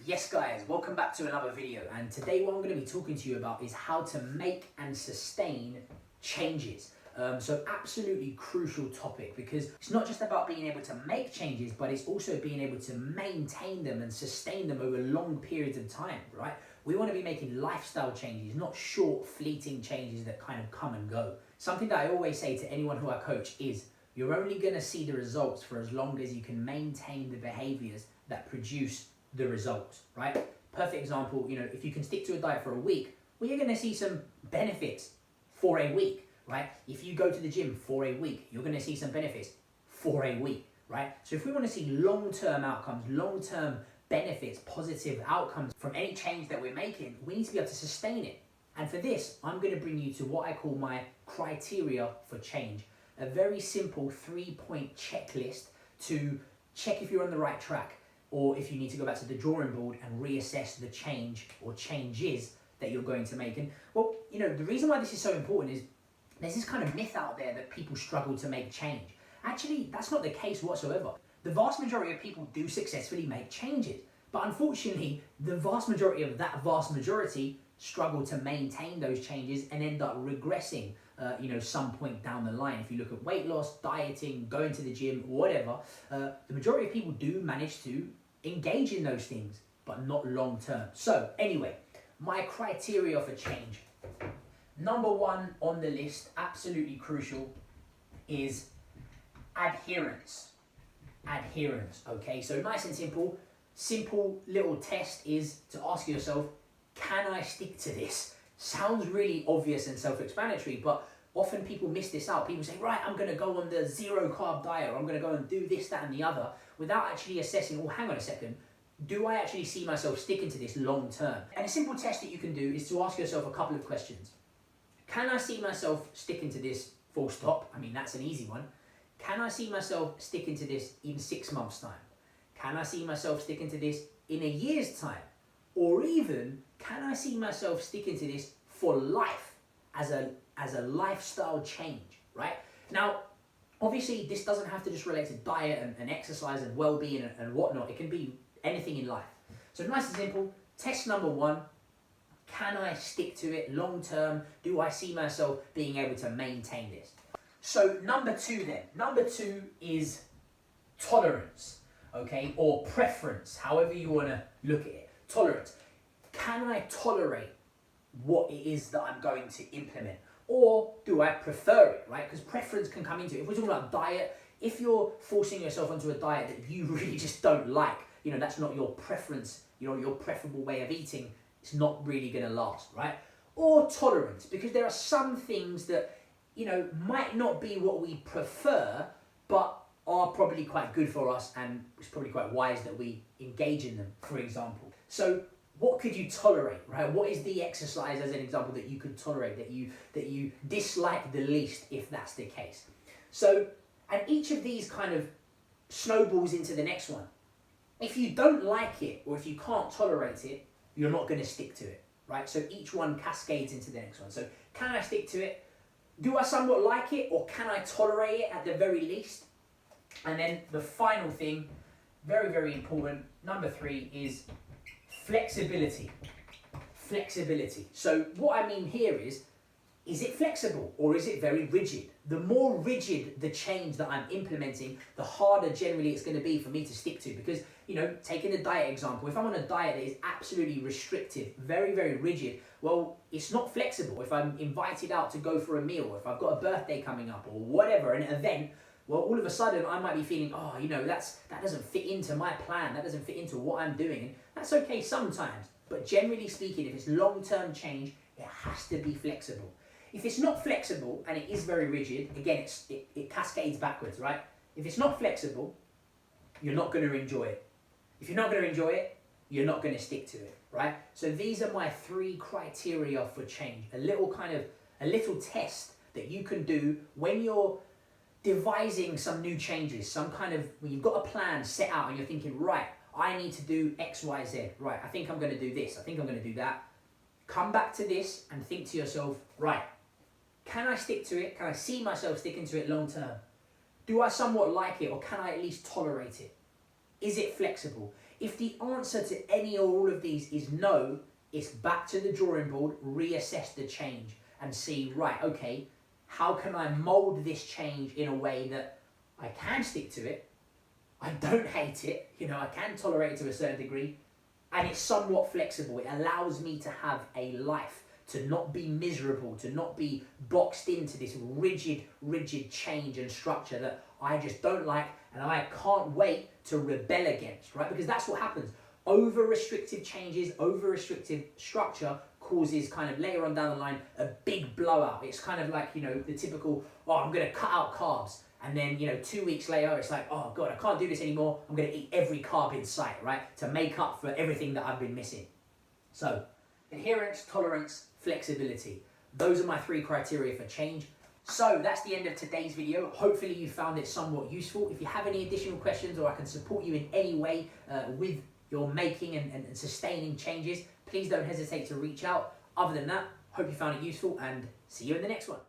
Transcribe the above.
Yes guys, welcome back to another video, and today what I'm going to be talking to you about is how to make and sustain changes. So absolutely crucial topic, because it's not just about being able to make changes, but it's also being able to maintain them and sustain them over long periods of time, right? We want to be making lifestyle changes, not short fleeting changes that kind of come and go. Something that I always say to anyone who I coach is you're only going to see the results for as long as you can maintain the behaviors that produce the results, right? Perfect example, if you can stick to a diet for a week, well, you're going to see some benefits for a week, right? If you go to the gym for a week, you're going to see some benefits for a week, right? So if we want to see long-term outcomes, long-term benefits, positive outcomes from any change that we're making, we need to be able to sustain it. And for this, I'm going to bring you to what I call my criteria for change, a very simple 3-point checklist to check if you're on the right track, or if you need to go back to the drawing board and reassess the change or changes that you're going to make. And well, the reason why this is so important is there's this kind of myth out there that people struggle to make change. Actually, that's not the case whatsoever. The vast majority of people do successfully make changes, but unfortunately, the vast majority of that vast majority struggle to maintain those changes and end up regressing some point down the line. If you look at weight loss, dieting, going to the gym, whatever, the majority of people do manage to engage in those things, but not long term. So anyway, my criteria for change. Number one on the list, absolutely crucial, is adherence. Adherence, okay? So nice and simple. Simple little test is to ask yourself, can I stick to this? Sounds really obvious and self-explanatory, but often people miss this out. People say, right, I'm going to go on the zero carb diet, or I'm going to go and do this, that, and the other, without actually assessing, well, hang on a second, do I actually see myself sticking to this long term? And a simple test that you can do is to ask yourself a couple of questions. Can I see myself sticking to this full stop? I mean, that's an easy one. Can I see myself sticking to this in 6 months' time? Can I see myself sticking to this in a year's time? Or even, can I see myself sticking to this for life as a lifestyle change, right? Now, obviously, this doesn't have to just relate to diet and exercise and well-being and whatnot. It can be anything in life. So nice and simple. Test number one, can I stick to it long term? Do I see myself being able to maintain this? So number two then. Number two is tolerance, okay? Or preference, however you want to look at it. Tolerance. Can I tolerate what it is that I'm going to implement? Or do I prefer it, right? Because preference can come into it. If we're talking about diet, if you're forcing yourself onto a diet that you really just don't like, that's not your preference, your preferable way of eating, it's not really going to last, right? Or tolerance, because there are some things that, might not be what we prefer, but are probably quite good for us, and it's probably quite wise that we engage in them, for example. So what could you tolerate, right? What is the exercise, as an example, that you could tolerate, that you dislike the least, if that's the case? So, and each of these kind of snowballs into the next one. If you don't like it, or if you can't tolerate it, you're not going to stick to it, right? So each one cascades into the next one. So can I stick to it? Do I somewhat like it, or can I tolerate it at the very least? And then the final thing, very, very important, number three, is flexibility. Flexibility. So what I mean here is it flexible or is it very rigid? The more rigid the change that I'm implementing, the harder generally it's going to be for me to stick to. Because, taking the diet example, if I'm on a diet that is absolutely restrictive, very, very rigid, well, it's not flexible. If I'm invited out to go for a meal, if I've got a birthday coming up or whatever, an event, well, all of a sudden I might be feeling, that doesn't fit into my plan, that doesn't fit into what I'm doing. And that's okay sometimes, but generally speaking, if it's long-term change, it has to be flexible. If it's not flexible and it is very rigid, again, it cascades backwards, right? If it's not flexible, you're not going to enjoy it. If you're not going to enjoy it, you're not going to stick to it, right? So these are my 3 criteria for change. A little test that you can do when you're devising some new changes, when you've got a plan set out and you're thinking, right, I need to do X, Y, Z, right, I think I'm going to do this, I think I'm going to do that. Come back to this and think to yourself, right, can I stick to it? Can I see myself sticking to it long term? Do I somewhat like it, or can I at least tolerate it? Is it flexible? If the answer to any or all of these is no, it's back to the drawing board, reassess the change and see, right, okay, how can I mold this change in a way that I can stick to it, I don't hate it, I can tolerate it to a certain degree, and it's somewhat flexible. It allows me to have a life, to not be miserable, to not be boxed into this rigid change and structure that I just don't like and I can't wait to rebel against, right? Because that's what happens. Over-restrictive changes, over-restrictive structure causes kind of later on down the line a big blowout. It's kind of like, the typical, I'm going to cut out carbs. And then, 2 weeks later, it's like, oh God, I can't do this anymore. I'm going to eat every carb in sight, right? To make up for everything that I've been missing. So, adherence, tolerance, flexibility. Those are my 3 criteria for change. So that's the end of today's video. Hopefully you found it somewhat useful. If you have any additional questions or I can support you in any way with your making and sustaining changes, please don't hesitate to reach out. Other than that, hope you found it useful and see you in the next one.